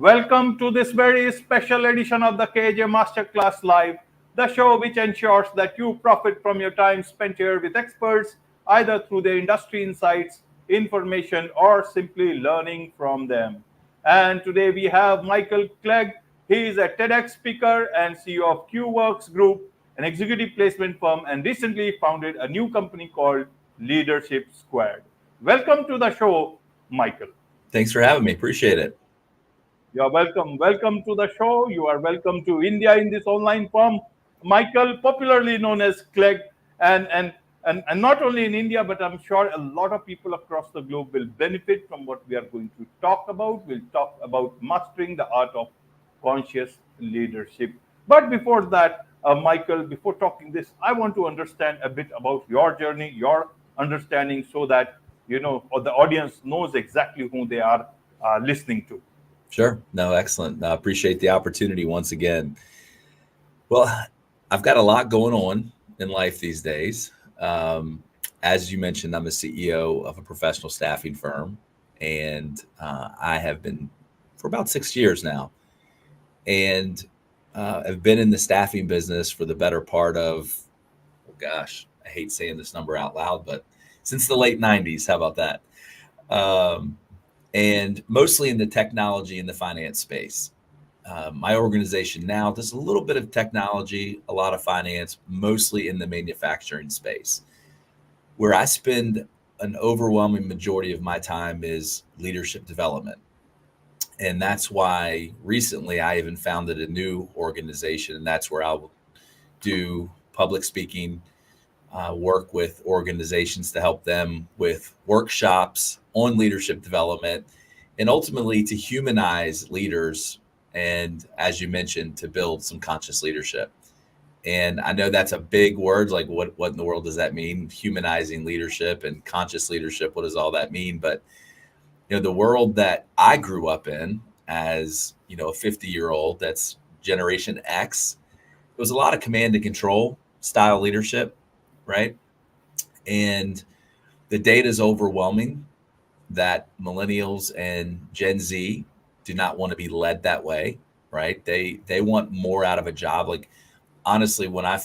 Welcome to this very special edition of the KJ Masterclass Live, the show which ensures that you profit from your time spent here with experts, either through their industry insights, information, or simply learning from them. And today we have Michael Clegg. He is a TEDx speaker and CEO of QWorks Group, an executive placement firm, and recently founded a new company called Leadership Squared. Welcome to the show, Michael. Thanks for having me. Appreciate it. You're welcome. Welcome to the show. You are welcome to India in this online form. Michael, popularly known as Clegg, and not only in India, but I'm sure a lot of people across the globe will benefit from what we are going to talk about. We'll talk about mastering the art of conscious leadership. But before that, Michael, before talking this, I want to understand a bit about your journey, your understanding, so that or the audience knows exactly who they are listening to. Sure. No, excellent. I appreciate the opportunity once again. Well, I've got a lot going on in life these days. As you mentioned, I'm a CEO of a professional staffing firm, and I have been for about 6 years now. And I've been in the staffing business for the better part of, oh gosh, I hate saying this number out loud, but since the late 90s. How about that? And mostly in the technology and the finance space. My organization now does a little bit of technology, a lot of finance, mostly in the manufacturing space. Where I spend an overwhelming majority of my time is leadership development. And that's why recently I even founded a new organization, and that's where I'll do public speaking, work with organizations to help them with workshops on leadership development, and ultimately to humanize leaders. And as you mentioned, to build some conscious leadership. And I know that's a big word, like what in the world does that mean? Humanizing leadership and conscious leadership. What does all that mean? But, the world that I grew up in as, a 50-year-old, that's Generation X, it was a lot of command and control style leadership, right? And the data is overwhelming that millennials and Gen Z do not want to be led that way, right? They want more out of a job. Like, honestly, when I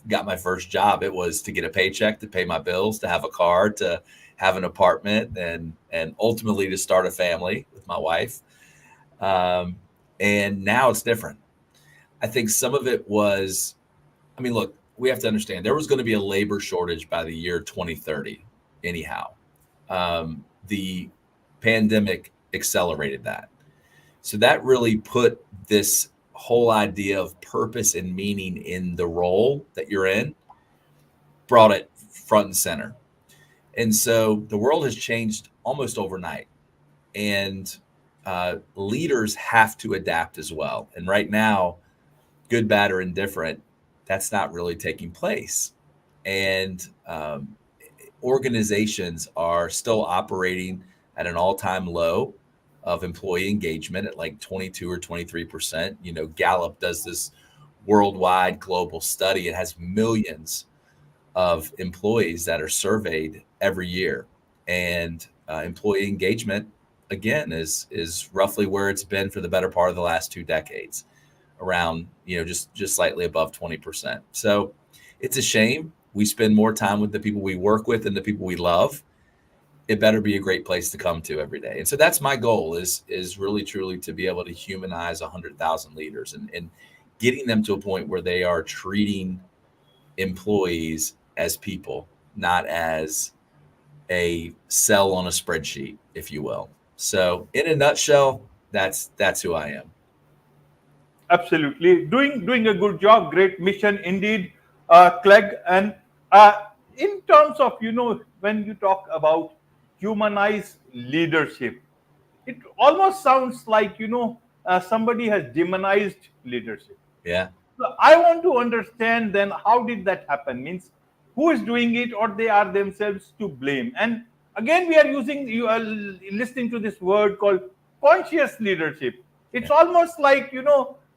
got my first job, it was to get a paycheck, to pay my bills, to have a car, to have an apartment, and ultimately to start a family with my wife. And now it's different. I think some of it was, look, we have to understand there was going to be a labor shortage by the year 2030 anyhow. The pandemic accelerated that. So that really put this whole idea of purpose and meaning in the role that you're in, brought it front and center. And so the world has changed almost overnight. And leaders have to adapt as well. And right now, good, bad, or indifferent, that's not really taking place. And organizations are still operating at an all-time low of employee engagement at like 22 or 23%. Gallup does this worldwide global study. It has millions of employees that are surveyed every year. And employee engagement, again, is roughly where it's been for the better part of the last 2 decades, around, just slightly above 20%. So it's a shame. We spend more time with the people we work with and the people we love. It better be a great place to come to every day. And so that's my goal is really truly to be able to humanize 100,000 leaders and getting them to a point where they are treating employees as people, not as a cell on a spreadsheet, if you will. So in a nutshell, that's who I am. Absolutely, doing a good job. Great mission indeed, Clegg. And in terms of when you talk about humanize leadership, it almost sounds like somebody has demonized leadership. Yeah. So I want to understand then how did that happen? Means who is doing it, or they are themselves to blame? And again, we are using you are listening to this word called conscious leadership. It's almost like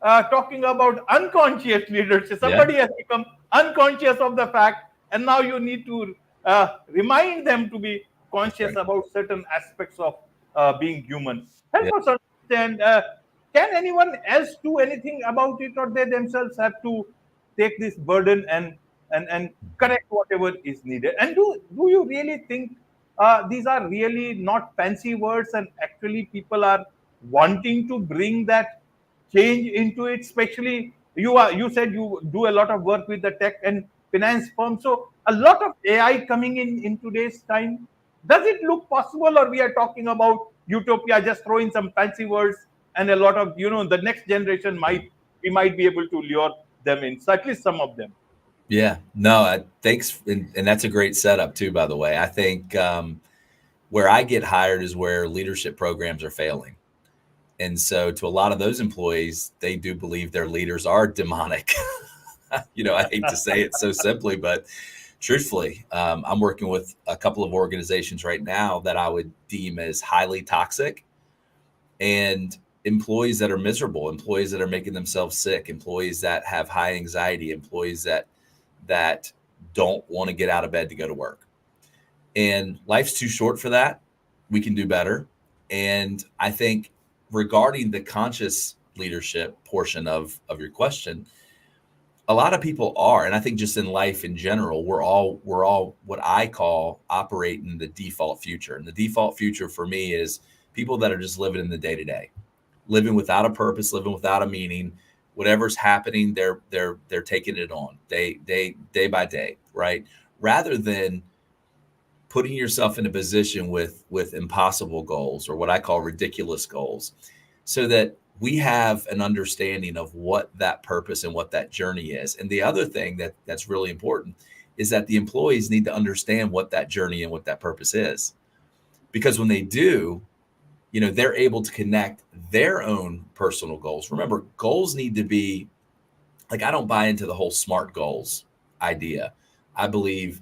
talking about unconscious leadership. Somebody has become unconscious of the fact, and now you need to remind them to be conscious about certain aspects of being human. Help us understand. Can anyone else do anything about it, or they themselves have to take this burden and correct whatever is needed? And do you really think these are really not fancy words, and actually people are wanting to bring that change into it? Especially you said you do a lot of work with the tech and finance firms, so a lot of AI coming in today's time. Does it look possible, or we are talking about utopia, just throwing some fancy words, and a lot of, the next generation might, we might be able to lure them in, so at least some of them. Yeah, no, thanks, and that's a great setup too. By the way, I think where I get hired is where leadership programs are failing. And so to a lot of those employees, they do believe their leaders are demonic. I hate to say it so simply, but truthfully, I'm working with a couple of organizations right now that I would deem as highly toxic, and employees that are miserable, employees that are making themselves sick, employees that have high anxiety, employees that don't want to get out of bed to go to work. And life's too short for that. We can do better. And I think regarding the conscious leadership portion of your question, a lot of people are, and I think just in life in general, we're all what I call operating the default future. And the default future for me is people that are just living in the day to day, living without a purpose, living without a meaning. Whatever's happening, they're taking it on day by day, right? Rather than putting yourself in a position with impossible goals, or what I call ridiculous goals, so that we have an understanding of what that purpose and what that journey is. And the other thing that's really important is that the employees need to understand what that journey and what that purpose is. Because when they do, they're able to connect their own personal goals. Remember, goals need to be like, I don't buy into the whole SMART goals idea. I believe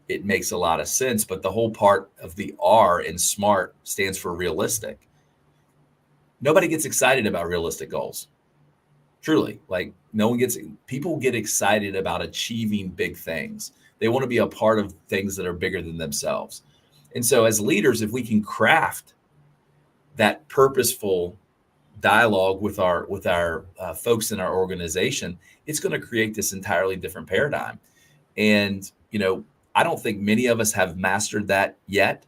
it makes a lot of sense, but the whole part of the R in SMART stands for realistic. Nobody gets excited about realistic goals. Truly, like people get excited about achieving big things. They want to be a part of things that are bigger than themselves. And so as leaders, if we can craft that purposeful dialogue with our folks in our organization, it's going to create this entirely different paradigm. And, I don't think many of us have mastered that yet,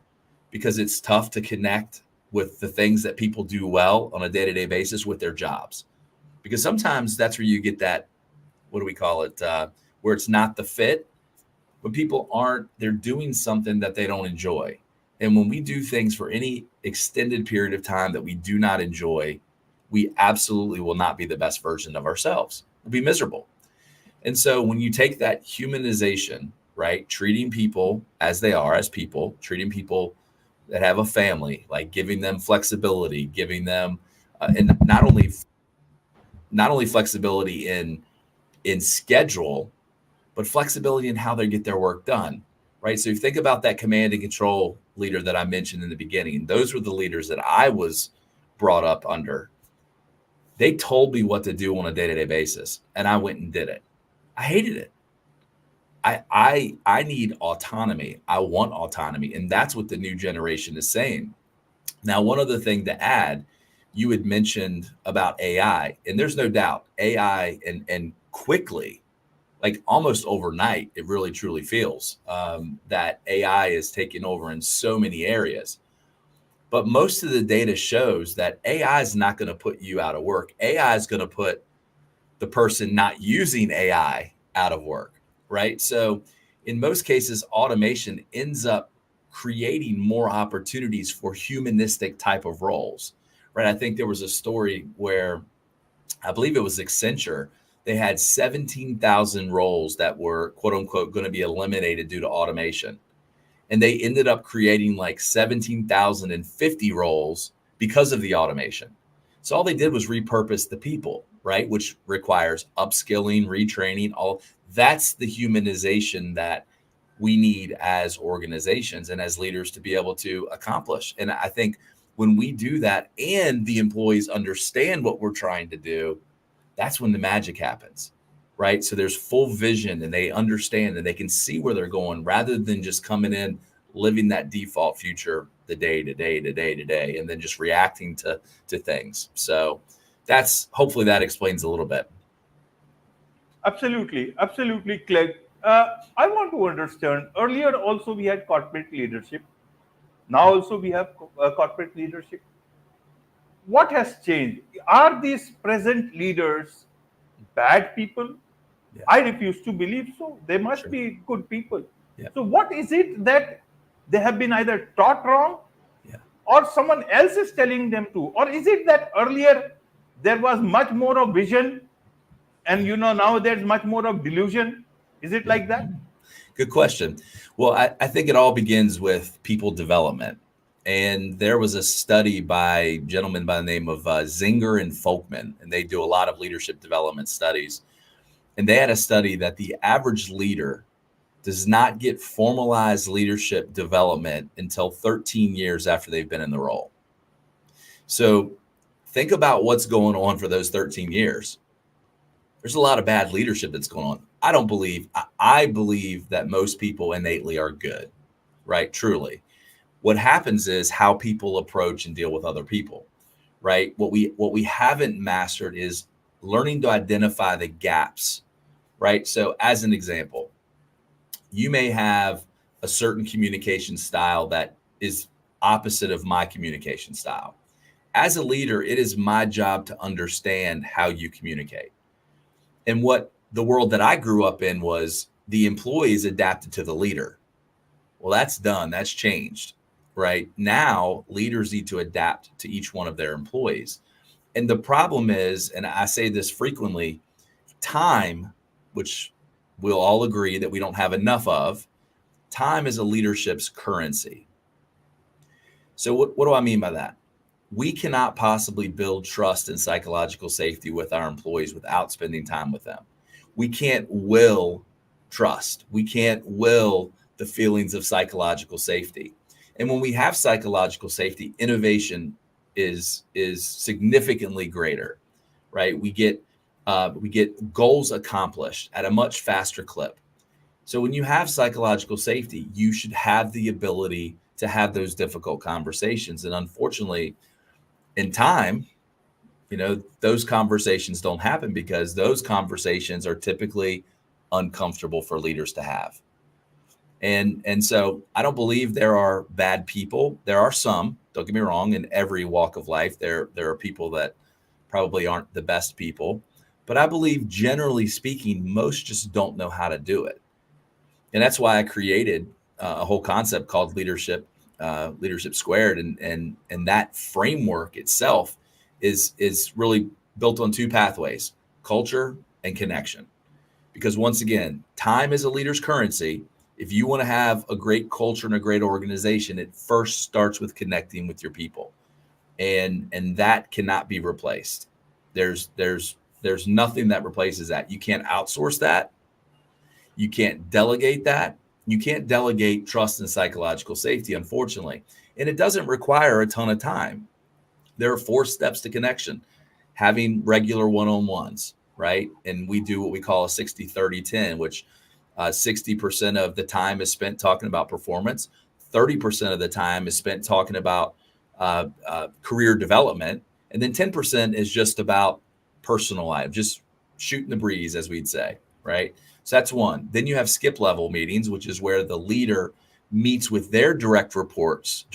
because it's tough to connect with the things that people do well on a day-to-day basis with their jobs. Because sometimes that's where you get that, what do we call it, where it's not the fit, when people they're doing something that they don't enjoy. And when we do things for any extended period of time that we do not enjoy, we absolutely will not be the best version of ourselves. We'll be miserable. And so when you take that humanization, right, treating people as they are, as people, treating people that have a family, like giving them flexibility, giving them, and not only flexibility in schedule, but flexibility in how they get their work done, right? So if you think about that command and control leader that I mentioned in the beginning, those were the leaders that I was brought up under. They told me what to do on a day-to-day basis, and I went and did it. I hated it. I need autonomy. I want autonomy. And that's what the new generation is saying. Now, one other thing to add, you had mentioned about AI, and there's no doubt AI and quickly, like almost overnight, it really truly feels that AI is taking over in so many areas. But most of the data shows that AI is not going to put you out of work. AI is going to put the person not using AI out of work, right? So in most cases, automation ends up creating more opportunities for humanistic type of roles, right? I think there was a story where I believe it was Accenture. They had 17,000 roles that were quote unquote going to be eliminated due to automation. And they ended up creating like 17,050 roles because of the automation. So all they did was repurpose the people, right? Which requires upskilling, retraining, all that's the humanization that we need as organizations and as leaders to be able to accomplish. And I think when we do that and the employees understand what we're trying to do, that's when the magic happens, right? So there's full vision and they understand and they can see where they're going rather than just coming in, living that default future the day to day to day to day, and then just reacting to things. So that's, hopefully that explains a little bit. Absolutely, absolutely, Clegg. I want to understand. Earlier, also we had corporate leadership. Now, also we have corporate leadership. What has changed? Are these present leaders bad people? Yeah, I refuse to believe so. They must sure. be good people. Yeah, So, what is it that they have been either taught wrong, yeah. or someone else is telling them to? Or is it that earlier there was much more of vision, and now there's much more of delusion? Is it Yeah. like that? Good question. Well, I think it all begins with people development. And there was a study by a gentleman by the name of Zinger and Folkman, and they do a lot of leadership development studies. And they had a study that the average leader does not get formalized leadership development until 13 years after they've been in the role. So think about what's going on for those 13 years. There's a lot of bad leadership that's going on. I believe that most people innately are good, right? Truly. What happens is how people approach and deal with other people, right? What we haven't mastered is learning to identify the gaps, right? So as an example, you may have a certain communication style that is opposite of my communication style. As a leader, it is my job to understand how you communicate. And what the world that I grew up in was the employees adapted to the leader. Well, that's done. That's changed, right? Now, leaders need to adapt to each one of their employees. And the problem is, and I say this frequently, time, which we'll all agree that we don't have enough of, time is a leadership's currency. So what do I mean by that? We cannot possibly build trust and psychological safety with our employees without spending time with them. We can't will trust. We can't will the feelings of psychological safety. And when we have psychological safety, innovation is significantly greater, right? We get goals accomplished at a much faster clip. So when you have psychological safety, you should have the ability to have those difficult conversations. And unfortunately, in time, those conversations don't happen because those conversations are typically uncomfortable for leaders to have. And so I don't believe there are bad people. There are some, don't get me wrong, in every walk of life. There are people that probably aren't the best people. But I believe, generally speaking, most just don't know how to do it. And that's why I created a whole concept called leadership squared, and that framework itself is really built on two pathways: culture and connection. Because once again, time is a leader's currency. If you want to have a great culture and a great organization, it first starts with connecting with your people, and that cannot be replaced. There's nothing that replaces that. You can't outsource that. You can't delegate that. You can't delegate trust and psychological safety, unfortunately. And it doesn't require a ton of time. There are 4 steps to connection: having regular one-on-ones, right? And we do what we call a 60-30-10, which 60% of the time is spent talking about performance. 30% of the time is spent talking about career development. And then 10% is just about personal life, just shooting the breeze, as we'd say, right? So that's one. Then you have skip level meetings, which is where the leader meets with their direct reports.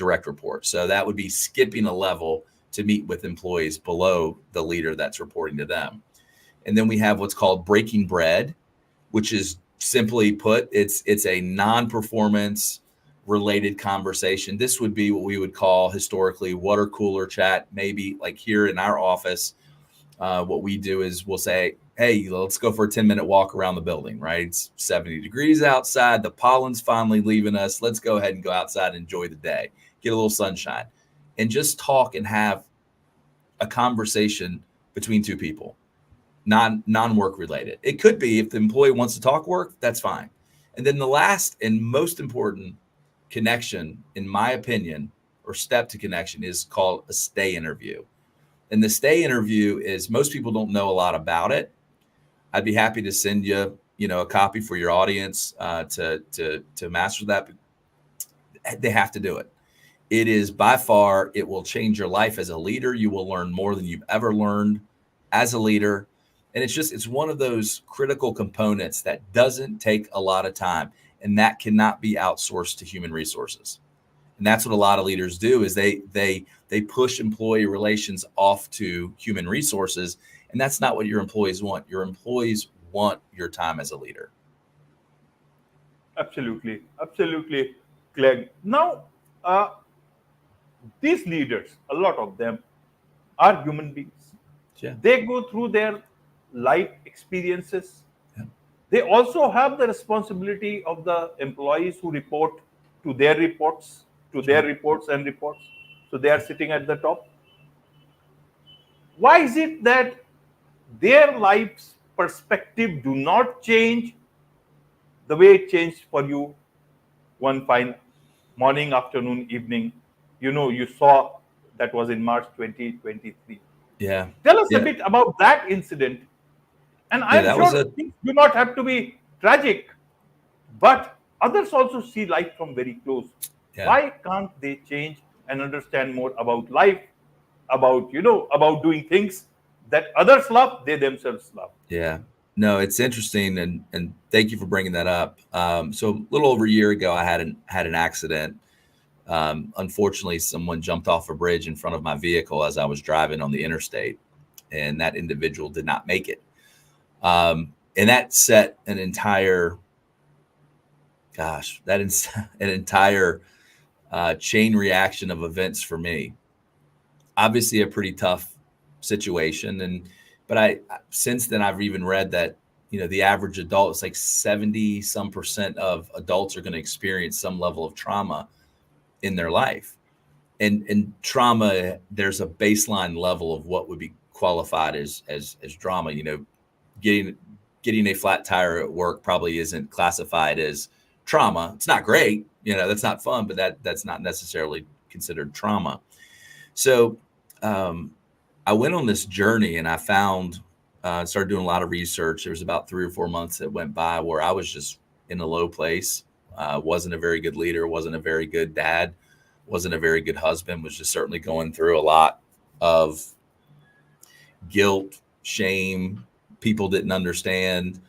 So that would be skipping a level to meet with employees below the leader that's reporting to them. And then we have what's called breaking bread, which is, simply put, it's a non-performance related conversation. This would be what we would call historically water cooler chat. Maybe like here in our office, what we do is we'll say, hey, let's go for a 10-minute walk around the building, right? It's 70 degrees outside. The pollen's finally leaving us. Let's go ahead and go outside and enjoy the day, get a little sunshine, and just talk and have a conversation between two people, non-work related. It could be, if the employee wants to talk work, that's fine. And then the last and most important connection, in my opinion, or step to connection, is called a stay interview. And the stay interview is, most people don't know a lot about it. I'd be happy to send you, a copy for your audience to master that. But they have to do it. it is by far, it will change your life as a leader. You will learn more than you've ever learned as a leader. And it's one of those critical components that doesn't take a lot of time, and that cannot be outsourced to human resources. And that's what a lot of leaders do is they push employee relations off to human resources. And that's not what your employees want. Your employees want your time as a leader. Absolutely, absolutely, Clegg. Now, these leaders, a lot of them, are human beings. Yeah. They go through their life experiences. Yeah. They also have the responsibility of the employees who report to their reports, to their reports and reports. So they are sitting at the top. Why is it that their life's perspective do not change the way it changed for you one fine morning, afternoon, evening? You saw that was in March 2023. Yeah. Tell us a Yeah. bit about that incident. And Yeah. I'm That was sure a, things do not have to be tragic, but others also see life from very close. yeah. Why can't they change and understand more about life, about doing things that others love, they themselves love? Yeah. No, it's interesting, and thank you for bringing that up. So a little over a year ago, I had an accident. Unfortunately, someone jumped off a bridge in front of my vehicle as I was driving on the interstate, and that individual did not make it. And that set an entire, an entire chain reaction of events for me. Obviously, a pretty tough situation, but since then I've even read that the average adult is like 70 some percent of adults are going to experience some level of trauma in their life. And trauma, there's a baseline level of what would be qualified as drama. Getting getting a flat tire at work probably isn't classified as trauma. It's not great, that's not fun, but that's not necessarily considered trauma. So I went on this journey, and I found started doing a lot of research. There was about 3 or 4 months that went by where I was just in a low place. Wasn't a very good leader, wasn't a very good dad, wasn't a very good husband, was just certainly going through a lot of guilt, shame. People didn't understand.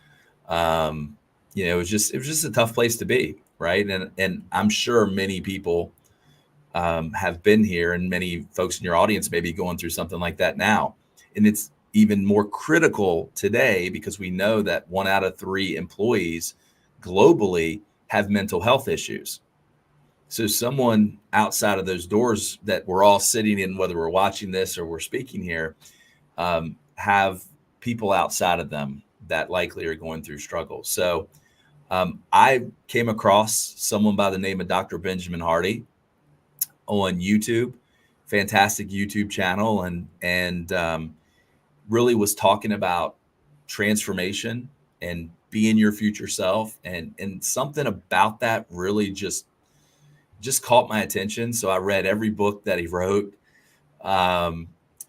It was just a tough place to be, right? And I'm sure many people have been here, and many folks in your audience may be going through something like that now. And it's even more critical today because we know that 1 out of 3 employees globally have mental health issues. So someone outside of those doors that we're all sitting in, whether we're watching this or we're speaking here, have people outside of them that likely are going through struggles. So I came across someone by the name of Dr. Benjamin Hardy on YouTube, fantastic YouTube channel, and really was talking about transformation and being your future self, and something about that really just caught my attention. So I read every book that he wrote.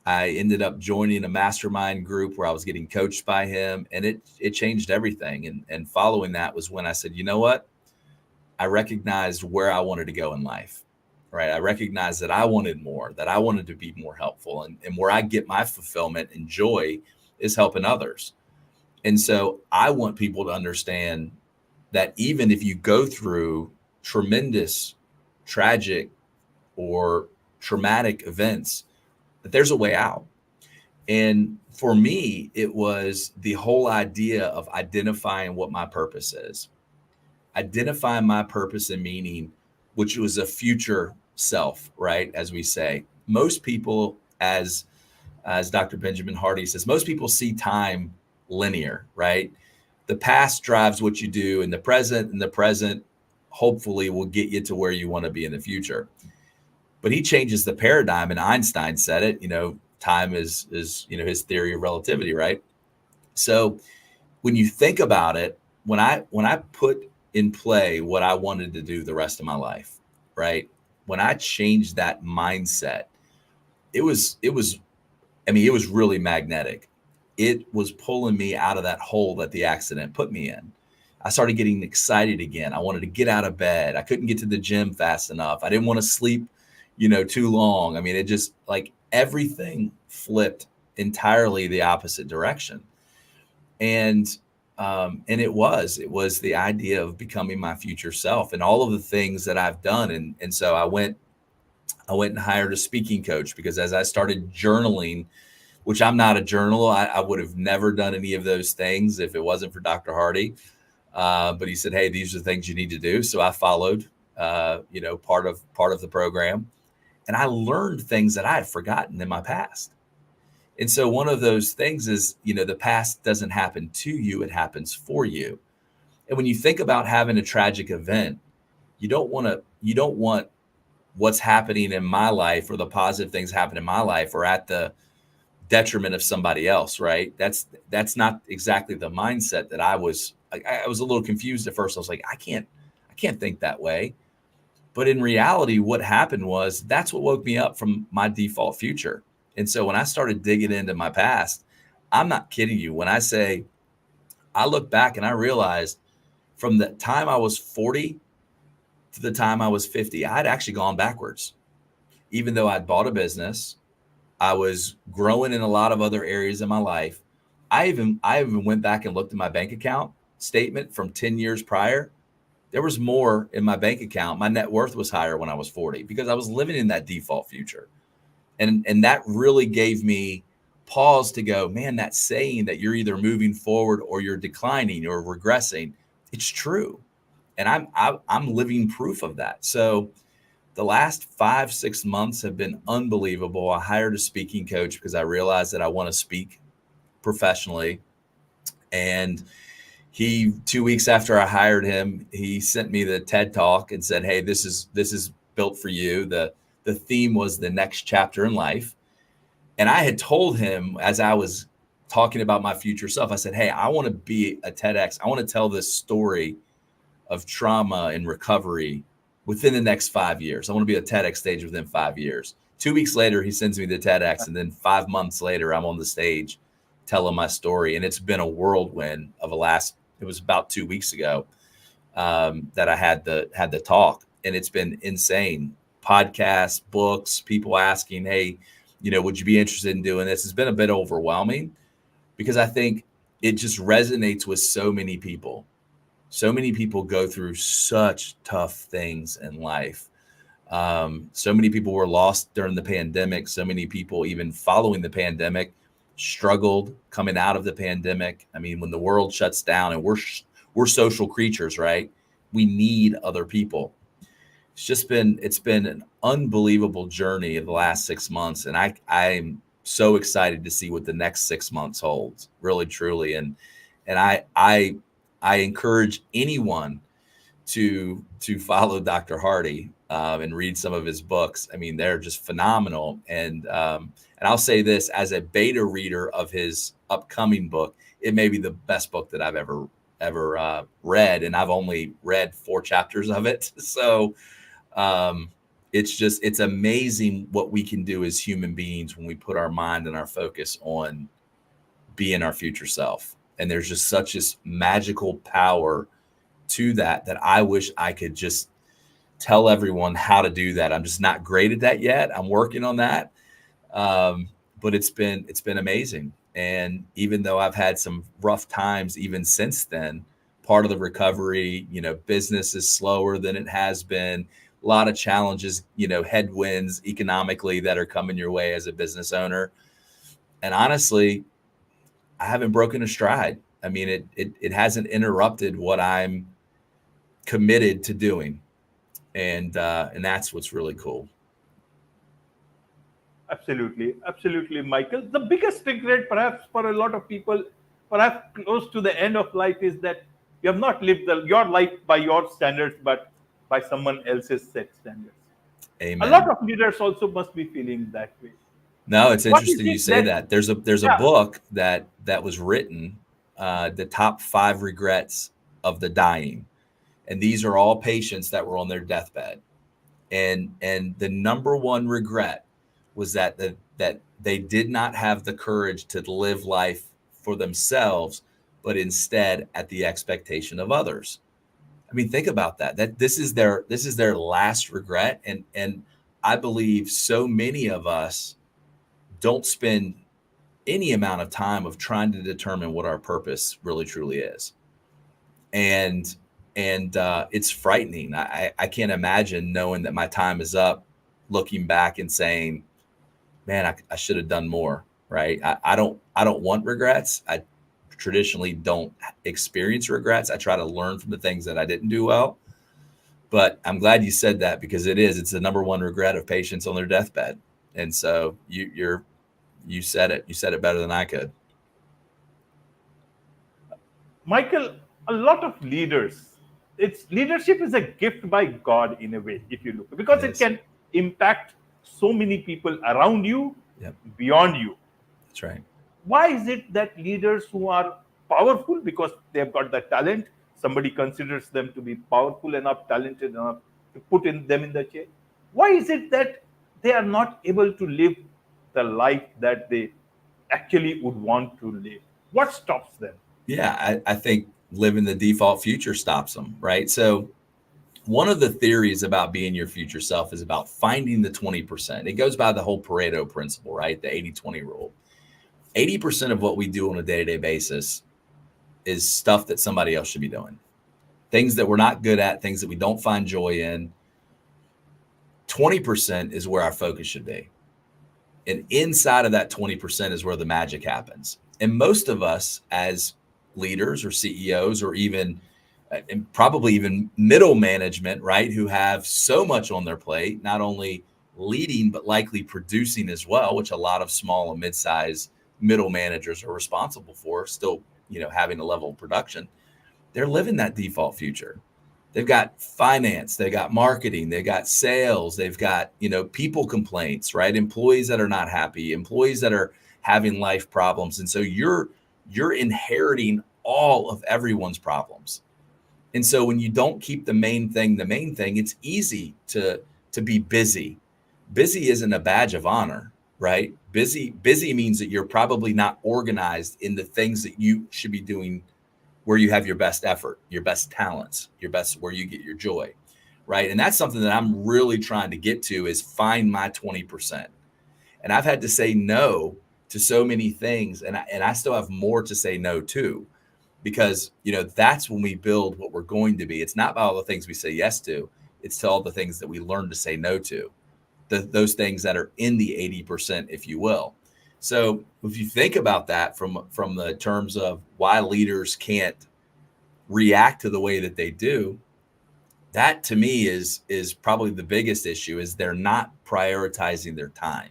I ended up joining a mastermind group where I was getting coached by him, and it changed everything. And following that was when I said, you know what? I recognized where I wanted to go in life, right? I recognized that I wanted more, that I wanted to be more helpful, and where I get my fulfillment and joy is helping others. And so I want people to understand that even if you go through tremendous, tragic, or traumatic events, that there's a way out. And for me, it was the whole idea of identifying what my purpose is, identifying my purpose and meaning, which was a future self, right? As we say, most people, as Dr. Benjamin Hardy says, most people see time linear, right? The past drives what you do in the present, and the present hopefully will get you to where you want to be in the future. But he changes the paradigm, and Einstein said it, time is his theory of relativity, right? So when you think about it, when I put in play what I wanted to do the rest of my life, right? When I changed that mindset, it was really magnetic. It was pulling me out of that hole that the accident put me in. I started getting excited again. I wanted to get out of bed. I couldn't get to the gym fast enough. I didn't want to sleep, too long. I mean, it just like everything flipped entirely the opposite direction. And it was the idea of becoming my future self and all of the things that I've done. And so I went and hired a speaking coach, because as I started journaling, which I'm not a journaler, I would have never done any of those things if it wasn't for Dr. Hardy. But he said, "Hey, these are the things you need to do." So I followed, part of the program, and I learned things that I had forgotten in my past. And so one of those things is, the past doesn't happen to you; it happens for you. And when you think about having a tragic event, you don't want what's happening in my life or the positive things happen in my life or at the detriment of somebody else, right? That's not exactly the mindset that I was. I was a little confused at first. I was like, I can't think that way. But in reality, what happened was that's what woke me up from my default future. And so when I started digging into my past, I'm not kidding you when I say I look back and I realized from the time I was 40 to the time I was 50, I'd actually gone backwards. Even though I'd bought a business, I was growing in a lot of other areas in my life. I even went back and looked at my bank account statement from 10 years prior. There was more in my bank account. My net worth was higher when I was 40 because I was living in that default future. And that really gave me pause to go, man, that saying that you're either moving forward or you're declining or regressing, it's true. And I'm living proof of that. So the last 5-6 months have been unbelievable. I hired a speaking coach because I realized that I want to speak professionally. And 2 weeks after I hired him, he sent me the TED talk and said, "Hey, this is built for you." The theme was the next chapter in life. And I had told him as I was talking about my future self, I said, "Hey, I want to be a TEDx. I want to tell this story of trauma and recovery within the next 5 years. I want to be a TEDx stage within 5 years." 2 weeks later, he sends me the TEDx. And then 5 months later, I'm on the stage telling my story. And it's been a whirlwind of it was about 2 weeks ago that I had the talk. And it's been insane. Podcasts, books, people asking, "Hey, would you be interested in doing this?" It's been a bit overwhelming because I think it just resonates with so many people. So many people go through such tough things in life. So many people were lost during the pandemic. So many people, even following the pandemic, struggled coming out of the pandemic. I mean, when the world shuts down, and we're social creatures, right? We need other people. It's been an unbelievable journey of the last 6 months, and I'm so excited to see what the next 6 months holds, really, truly. And I encourage anyone to follow Dr. Hardy and read some of his books. I mean, they're just phenomenal. And I'll say this, as a beta reader of his upcoming book, it may be the best book that I've ever read, and I've only read 4 chapters of it. So it's amazing what we can do as human beings when we put our mind and our focus on being our future self. And there's just such this magical power to that I wish I could just tell everyone how to do that. I'm just not great at that yet. I'm working on that. But it's been amazing. And even though I've had some rough times even since then, part of the recovery, business is slower than it has been. A lot of challenges, headwinds economically that are coming your way as a business owner. And honestly, I haven't broken a stride. I mean, it hasn't interrupted what I'm committed to doing. And that's what's really cool. Absolutely, absolutely, Michael. The biggest regret, perhaps for a lot of people, perhaps close to the end of life, is that you have not lived your life by your standards, but by someone else's set standards. A lot Amen. of leaders also must be feeling that way. No, it's What is interesting you it say that, that. There's a yeah, book that was written, the top 5 regrets of the dying, and these are all patients that were on their deathbed, and the number one regret was that they did not have the courage to live life for themselves, but instead at the expectation of others. I mean, think about that. That this is their last regret, and I believe so many of us don't spend any amount of time of trying to determine what our purpose really truly is. And it's frightening. I can't imagine knowing that my time is up, looking back and saying, man, I should have done more. Right. I don't want regrets. I traditionally don't experience regrets. I try to learn from the things that I didn't do well. But I'm glad you said that, because it's the number one regret of patients on their deathbed. And so you said it. You said it better than I could. Michael, a lot of leaders, it's leadership is a gift by God in a way, if you look, It because it is. can impact so many people around you, Yep. beyond you. That's right. Why is it that leaders who are powerful because they've got the talent, somebody considers them to be powerful enough, talented enough to put in them in the chair? Why is it that they are not able to live the life that they actually would want to live? What stops them? Yeah. I think living the default future stops them. Right. So one of the theories about being your future self is about finding the 20%. It goes by the whole Pareto principle, right? The 80-20 rule. 80% of what we do on a day-to-day basis is stuff that somebody else should be doing. Things that we're not good at, things that we don't find joy in. 20% is where our focus should be. And inside of that 20% is where the magic happens. And most of us as leaders or CEOs, or even and probably even middle management, right, who have so much on their plate, not only leading, but likely producing as well, which a lot of small and mid-sized middle managers are responsible for, still, having a level of production. They're living that default future. They've got finance, they've got marketing, they've got sales, they've got, people complaints, right? Employees that are not happy, employees that are having life problems. And so you're inheriting all of everyone's problems. And so when you don't keep the main thing, it's easy to be busy. Busy isn't a badge of honor, right? Busy means that you're probably not organized in the things that you should be doing, where you have your best effort, your best talents, where you get your joy, right? And that's something that I'm really trying to get to, is find my 20%. And I've had to say no to so many things, and I still have more to say no to, because that's when we build what we're going to be. It's not about all the things we say yes to, it's to all the things that we learn to say no to, those things that are in the 80%, if you will. So if you think about that from the terms of why leaders can't react to the way that they do, that to me is probably the biggest issue, is they're not prioritizing their time.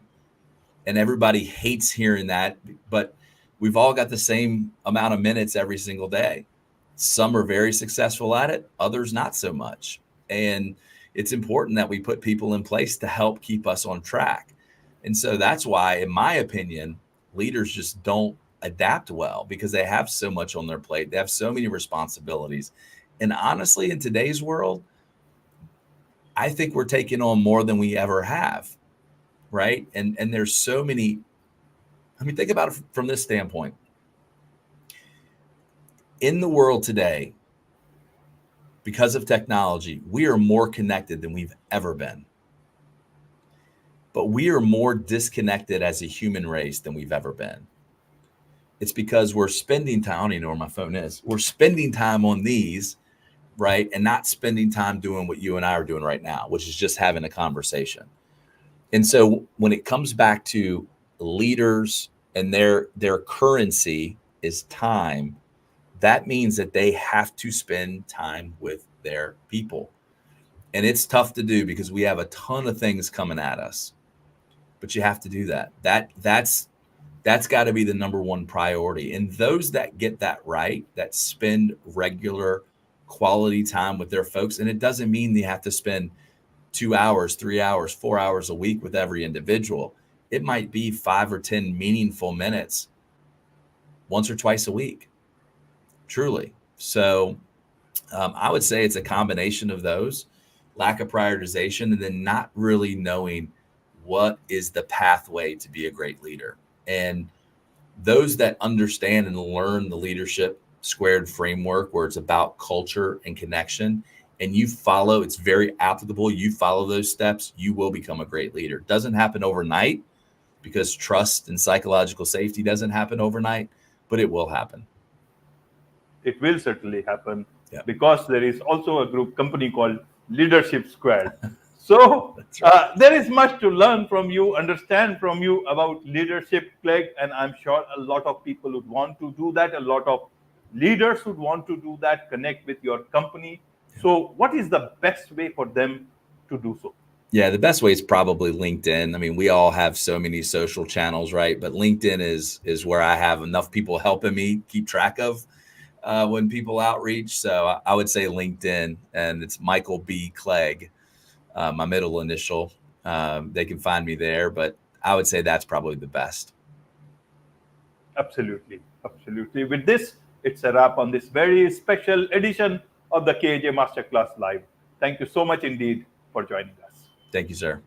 And everybody hates hearing that, but we've all got the same amount of minutes every single day. Some are very successful at it, others not so much. And it's important that we put people in place to help keep us on track. And so that's why, in my opinion, leaders just don't adapt well, because they have so much on their plate. They have so many responsibilities. And honestly, in today's world, I think we're taking on more than we ever have. Right. And there's so many. I mean, think about it from this standpoint. In the world today, because of technology, we are more connected than we've ever been. But we are more disconnected as a human race than we've ever been. It's because we're spending time, I don't even know where my phone is. We're spending time on these, right? And not spending time doing what you and I are doing right now, which is just having a conversation. And so when it comes back to leaders and their currency is time, that means that they have to spend time with their people. And it's tough to do because we have a ton of things coming at us. But you have to do that. That's got to be the number one priority. And those that get that right, that spend regular quality time with their folks, and it doesn't mean they have to spend 2 hours, 3 hours, 4 hours a week with every individual. It might be 5 or 10 meaningful minutes once or twice a week, truly. So I would say it's a combination of those, lack of prioritization, and then not really knowing what is the pathway to be a great leader. And those that understand and learn the leadership squared framework, where it's about culture and connection, and you follow, it's very applicable. You follow those steps, you will become a great leader. It doesn't happen overnight because trust and psychological safety doesn't happen overnight, but it will happen. It will certainly happen Yep. because there is also a group company called Leadership Squared. So That's right. there is much to learn from you, understand from you about leadership, Clegg, and I'm sure a lot of people would want to do that. A lot of leaders would want to do that, connect with your company. So, what is the best way for them to do so? Yeah, the best way is probably LinkedIn. I mean, we all have so many social channels, right? But LinkedIn is where I have enough people helping me keep track of when people outreach. So I would say LinkedIn, and it's Michael B. Clegg, my middle initial. They can find me there, but I would say that's probably the best. Absolutely. Absolutely. With this, it's a wrap on this very special edition of the KJ Masterclass Live. Thank you so much indeed for joining us. Thank you, sir.